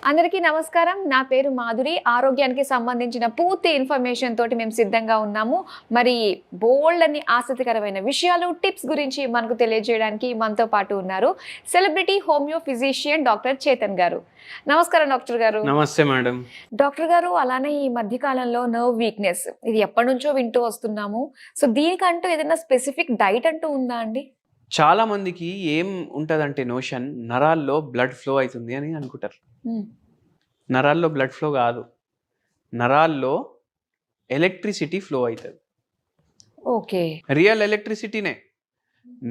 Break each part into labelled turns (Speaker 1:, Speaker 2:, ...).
Speaker 1: అందరికీ నమస్కారం. నా పేరు మాధురి. ఆరోగ్యానికి సంబంధించిన పూర్తి ఇన్ఫర్మేషన్ తోటి మేము సిద్ధంగా ఉన్నాము. మరి బోల్డ్ అన్ని ఆసక్తికరమైన విషయాలు, టిప్స్ గురించి మనకు తెలియజేయడానికి మనతో పాటు ఉన్నారు celebrity homeo physician doctor Chetan గారు. నమస్కారం డాక్టర్ గారు.
Speaker 2: నమస్తే మేడం.
Speaker 1: డాక్టర్ గారు, అలానే ఈ మధ్య కాలంలో నర్వ్ వీక్నెస్ ఇది ఎప్పటి నుంచో వింటూ వస్తున్నాము. సో దీనికంటూ ఏదైనా స్పెసిఫిక్ డైట్ అంటూ ఉందా అండి?
Speaker 2: చాలా మందికి ఏం ఉంటదంటే నోషన్, నరాల్లో బ్లడ్ ఫ్లో అవుతుంది అని అనుకుంటారు. నరాల్లో బ్లడ్ ఫ్లో కాదు, నరాల్లో ఎలక్ట్రిసిటీ ఫ్లో అవుతుంది.
Speaker 1: ఓకే,
Speaker 2: రియల్ ఎలక్ట్రిసిటీనే.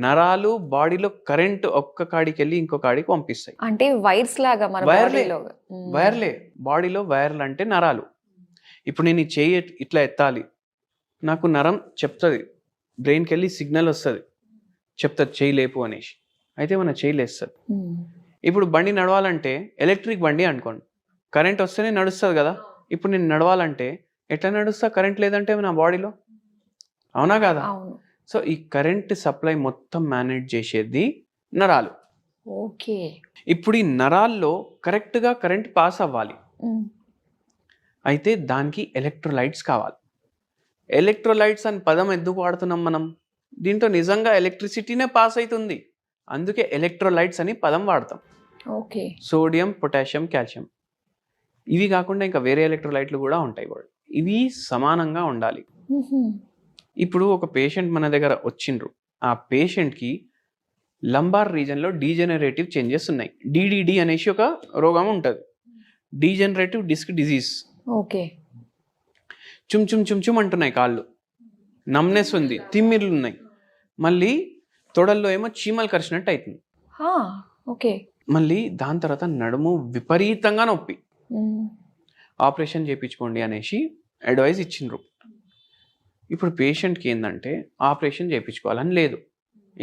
Speaker 2: నరాలు బాడీలో కరెంట్ ఒక్క కాడికి వెళ్ళి ఇంకో కాడికి పంపిస్తాయి.
Speaker 1: అంటే వైర్స్ లాగా మన బాడీలో.
Speaker 2: వైర్లే, బాడీలో వైర్లు అంటే నరాలు. ఇప్పుడు నేను ఈ చెయ్యి ఇట్లా ఎత్తాలి, నాకు నరం చెప్తుంది, బ్రెయిన్కి వెళ్ళి సిగ్నల్ వస్తుంది, చెప్తుంది చెయ్యి లేపు అనేసి. అయితే మన చెయ్యి లేస్తుంది. ఇప్పుడు బండి నడవాలంటే ఎలక్ట్రిక్ బండి అనుకోండి, కరెంట్ వస్తేనే నడుస్తుంది కదా. ఇప్పుడు నేను నడవాలంటే ఎట్లా నడుస్తా, కరెంట్ లేదంటే నా బాడీలో, అవునా కదా? సో ఈ కరెంట్ సప్లై మొత్తం మేనేజ్ చేసేది నరాలు.
Speaker 1: ఓకే,
Speaker 2: ఇప్పుడు ఈ నరాల్లో కరెక్ట్గా కరెంట్ పాస్ అవ్వాలి. అయితే దానికి ఎలక్ట్రోలైట్స్ కావాలి. ఎలక్ట్రోలైట్స్ అని పదం ఎందుకు వాడుతున్నాం మనం? దీంట్లో నిజంగా ఎలక్ట్రిసిటీనే పాస్ అవుతుంది, అందుకే ఎలక్ట్రోలైట్స్ అని పదం వాడతాం.
Speaker 1: Okay,
Speaker 2: sodium, potassium, calcium. ఇవి కాకుండా ఇంకా వేరే ఎలక్ట్రోలైట్లు కూడా ఉంటాయి కూడా. ఇవి సమానంగా ఉండాలి. ఇప్పుడు ఒక పేషెంట్ మన దగ్గర వచ్చిండ్రు, ఆ పేషెంట్కి లంబార్ రీజన్లో డీజెనరేటివ్ చేంజెస్ ఉన్నాయి. డిడిడి అనేసి ఒక రోగం ఉంటుంది, డీజెనరేటివ్ డిస్క్ డిజీజ్.
Speaker 1: ఓకే,
Speaker 2: చుమ్ చుమ్ చుమ్ చుమ్ అంటున్నాయి కాళ్ళు, నమ్నెస్ ఉంది, తిమ్మిర్లు ఉన్నాయి, మళ్ళీ తొడల్లో ఏమో చీమలు కరిచినట్టు అవుతుంది.
Speaker 1: ఓకే,
Speaker 2: మళ్ళీ దాని తర్వాత నడుము విపరీతంగా నొప్పి, ఆపరేషన్ చేయించుకోండి అనేసి అడ్వైజ్ ఇచ్చిండ్రు. ఇప్పుడు పేషెంట్కి ఏంటంటే ఆపరేషన్ చేయించుకోవాలని లేదు,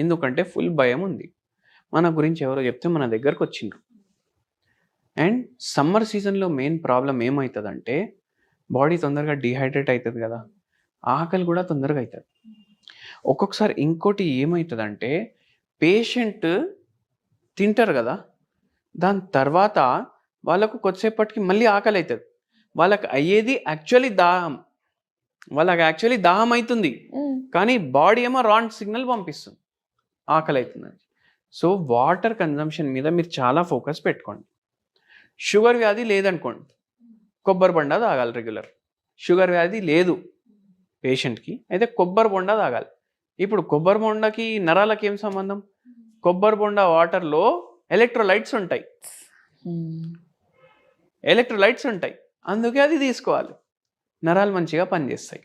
Speaker 2: ఎందుకంటే ఫుల్ భయం ఉంది. మన గురించి ఎవరో చెప్తే మన దగ్గరకు వచ్చిండ్రు. అండ్ సమ్మర్ సీజన్లో మెయిన్ ప్రాబ్లం ఏమవుతుందంటే బాడీ తొందరగా డిహైడ్రేట్ అవుతుంది కదా, ఆకలి కూడా తొందరగా అవుతుంది. ఒక్కొక్కసారి ఇంకోటి ఏమవుతుందంటే పేషెంట్ తింటారు కదా, దాని తర్వాత వాళ్ళకు కొద్దిసేపటికి మళ్ళీ ఆకలి అవుతుంది. వాళ్ళకి అయ్యేది యాక్చువల్లీ దాహం, వాళ్ళకి యాక్చువల్లీ దాహం అవుతుంది, కానీ బాడీ ఏమో రాంగ్ సిగ్నల్ పంపిస్తుంది, ఆకలి అవుతుంది. సో వాటర్ కన్జంప్షన్ మీద మీరు చాలా ఫోకస్ పెట్టుకోండి. షుగర్ వ్యాధి లేదనుకోండి, కొబ్బరి బొండా తాగాలి రెగ్యులర్. షుగర్ వ్యాధి లేదు పేషెంట్కి, అయితే కొబ్బరి బొండా తాగాలి. ఇప్పుడు కొబ్బరి బొండకి నరాలకి ఏం సంబంధం? కొబ్బరి బొండా వాటర్లో ఎలక్ట్రోలైట్స్ ఉంటాయి, ఎలక్ట్రోలైట్స్ ఉంటాయి, అందుకే అది తీసుకోవాలి. నరాలు మంచిగా పనిచేస్తాయి.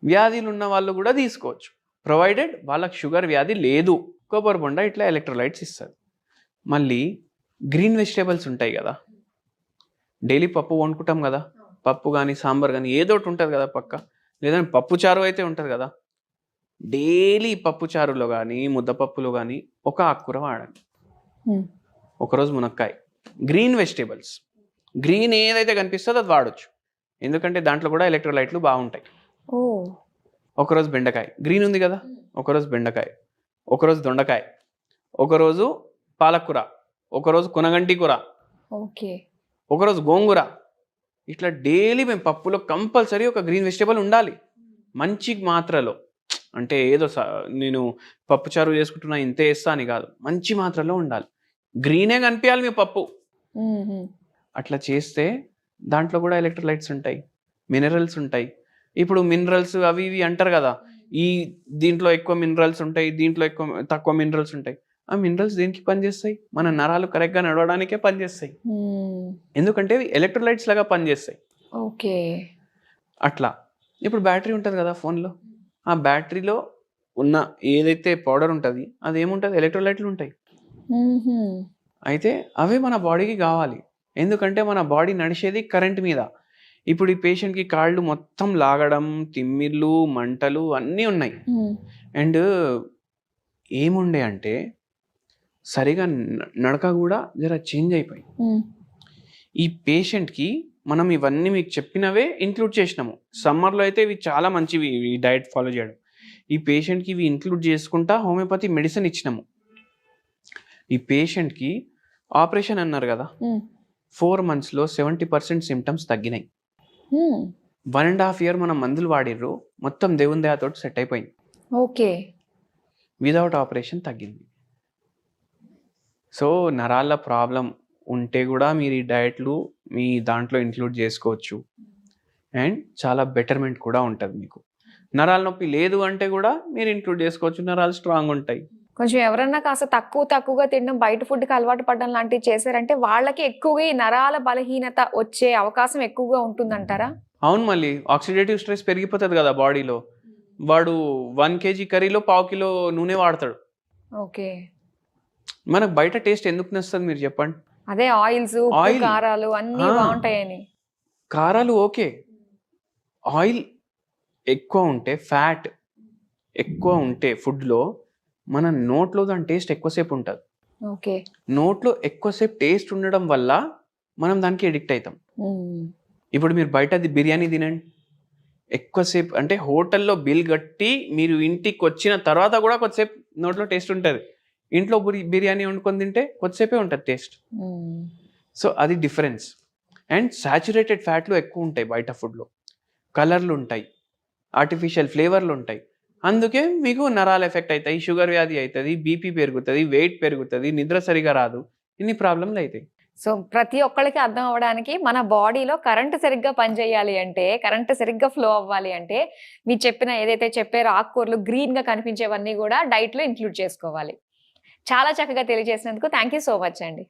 Speaker 2: వ్యాధులు ఉన్న వాళ్ళు కూడా తీసుకోవచ్చు, ప్రొవైడెడ్ వాళ్ళకి షుగర్ వ్యాధి లేదు. కొబ్బరి బొండ ఇట్లా ఎలక్ట్రోలైట్స్ ఇస్తుంది. మళ్ళీ గ్రీన్ వెజిటేబుల్స్ ఉంటాయి కదా, డైలీ పప్పు వండుకుంటాం కదా, పప్పు కానీ సాంబార్ కానీ ఏదో ఒకటి ఉంటుంది కదా పక్క, లేదంటే పప్పు చారు అయితే ఉంటుంది కదా. డైలీ పప్పు చారులో కానీ ముద్దపప్పులో కానీ ఒక ఆకుకూర వాడండి. ఒకరోజు మునక్కాయ, గ్రీన్ వెజిటేబుల్స్, గ్రీన్ ఏదైతే కనిపిస్తుందో అది వాడచ్చు, ఎందుకంటే దాంట్లో కూడా ఎలక్ట్రోలైట్లు బాగుంటాయి. ఒకరోజు బెండకాయ, గ్రీన్ ఉంది కదా, ఒకరోజు బెండకాయ, ఒకరోజు దొండకాయ, ఒకరోజు పాలకూర, ఒకరోజు కొనగంటి కూర, ఒకరోజు గోంగూర. ఇట్లా డైలీ మేము పప్పులో కంపల్సరీ ఒక గ్రీన్ వెజిటేబుల్ ఉండాలి. మంచి మాత్రలో, అంటే ఏదో నేను పప్పు చారు చేసుకుంటున్నా ఇంతే వేస్తా అని కాదు, మంచి మాత్రలో ఉండాలి. గ్రీనే కనిపించాలి మీ పప్పు. అట్లా చేస్తే దాంట్లో కూడా ఎలక్ట్రోలైట్స్ ఉంటాయి, మినరల్స్ ఉంటాయి. ఇప్పుడు మినరల్స్ అవి ఇవి అంటారు కదా, ఈ దీంట్లో ఎక్కువ మినరల్స్ ఉంటాయి, దీంట్లో తక్కువ మినరల్స్ ఉంటాయి. ఆ మినరల్స్ దేనికి పనిచేస్తాయి? మన నరాలు కరెక్ట్గా నడవడానికే పనిచేస్తాయి, ఎందుకంటే ఎలక్ట్రోలైట్స్ లాగా పనిచేస్తాయి.
Speaker 1: ఓకే,
Speaker 2: అట్లా. ఇప్పుడు బ్యాటరీ ఉంటుంది కదా ఫోన్లో, ఆ బ్యాటరీలో ఉన్న ఏదైతే పౌడర్ ఉంటుంది అది ఏముంటుంది? ఎలక్ట్రోలైట్లు ఉంటాయి. అయితే అవే మన బాడీకి కావాలి, ఎందుకంటే మన బాడీ నడిచేది కరెంట్ మీద. ఇప్పుడు ఈ పేషెంట్కి కాళ్ళు మొత్తం లాగడం, తిమ్మిర్లు, మంటలు అన్నీ ఉన్నాయి. అండ్ ఏముండే అంటే సరిగా నడక కూడా జర చేంజ్ అయిపోయి. ఈ పేషెంట్కి మనం ఇవన్నీ మీకు చెప్పినవే ఇంక్లూడ్ చేసినాము. సమ్మర్లో అయితే ఇవి చాలా మంచివి, ఈ డైట్ ఫాలో చేయడం. ఈ పేషెంట్కి ఇవి ఇంక్లూడ్ చేసుకుంటా హోమియోపతి మెడిసిన్ ఇచ్చినాము. ఈ పేషెంట్కి ఆపరేషన్ అన్నారు కదా, 4 monthsలో 70% సిమ్టమ్స్ తగ్గినాయి. 1.5 year మనం మందులు వాడిర్రు, మొత్తం దేవుని దయతోటి సెట్ అయిపోయింది.
Speaker 1: ఓకే.
Speaker 2: వితౌట్ ఆపరేషన్ తగ్గింది. సో నరాల ప్రాబ్లం ఉంటే కూడా మీరు ఈ డయట్లు మీ దాంట్లో ఇంక్లూడ్ చేసుకోవచ్చు. అండ్ చాలా బెటర్మెంట్ కూడా ఉంటుంది మీకు. నరాల నొప్పి లేదు అంటే కూడా మీరు ఇంక్లూడ్ చేసుకోవచ్చు, నరాలు స్ట్రాంగ్ ఉంటాయి.
Speaker 1: కొంచెం ఎవరన్నా కాస్త తక్కువగా తినడం, బయట ఫుడ్కి అలవాటు పడడం లాంటివి చేశారంటే వాళ్ళకి ఎక్కువగా ఈ నరాల బలహీనత వచ్చే అవకాశం ఎక్కువగా ఉంటుందంటారా?
Speaker 2: అవును, మళ్ళీ ఆక్సిడేటివ్ స్ట్రెస్ పెరిగిపోతుంది కదా బాడీలో. వాడు 1 kg కర్రీలో 1/2 kilo నూనె వాడతాడు.
Speaker 1: ఓకే.
Speaker 2: మనకు బయట టేస్ట్ ఎందుకు నచ్చుతుంది మీరు చెప్పండి?
Speaker 1: అదే ఆయిల్స్,
Speaker 2: ఆయిల్.
Speaker 1: కారాలు అన్నీ బాగుంటాయని.
Speaker 2: కారాలు ఓకే, ఆయిల్ ఎక్కువ ఉంటే, ఫ్యాట్ ఎక్కువ ఉంటే ఫుడ్లో మన నోట్లో దాని టేస్ట్ ఎక్కువసేపు ఉంటుంది.
Speaker 1: ఓకే.
Speaker 2: నోట్లో ఎక్కువసేపు టేస్ట్ ఉండడం వల్ల మనం దానికి ఎడిక్ట్ అవుతాం. ఇప్పుడు మీరు బయటది బిర్యానీ తినండి, ఎక్కువసేపు అంటే హోటల్లో బిల్ కట్టి మీరు ఇంటికి వచ్చిన తర్వాత కూడా కొద్దిసేపు నోట్లో టేస్ట్ ఉంటుంది. ఇంట్లో బిర్యానీ వండుకొని తింటే కొద్దిసేపే ఉంటుంది టేస్ట్. సో అది డిఫరెన్స్. అండ్ సాచురేటెడ్ ఫ్యాట్లు ఎక్కువ ఉంటాయి బయట ఫుడ్లో, కలర్లు ఉంటాయి, ఆర్టిఫిషియల్ ఫ్లేవర్లు ఉంటాయి. అందుకే మీకు నరాలు ఎఫెక్ట్ అవుతాయి, షుగర్ వ్యాధి అవుతుంది, బీపీ పెరుగుతుంది, వెయిట్ పెరుగుతుంది, నిద్ర సరిగా రాదు, ఇన్ని ప్రాబ్లంలు అవుతాయి.
Speaker 1: సో ప్రతి ఒక్కరికి అర్థం అవ్వడానికి మన బాడీలో కరెంటు సరిగ్గా పనిచేయాలి అంటే, కరెంటు సరిగ్గా ఫ్లో అవ్వాలి అంటే మీరు చెప్పిన ఏదైతే చెప్పారో ఆకుకూరలు గ్రీన్గా కనిపించేవన్నీ కూడా డైట్లో ఇంక్లూడ్ చేసుకోవాలి. చాలా చక్కగా తెలియజేసినందుకు థ్యాంక్ యూ సో మచ్ అండి.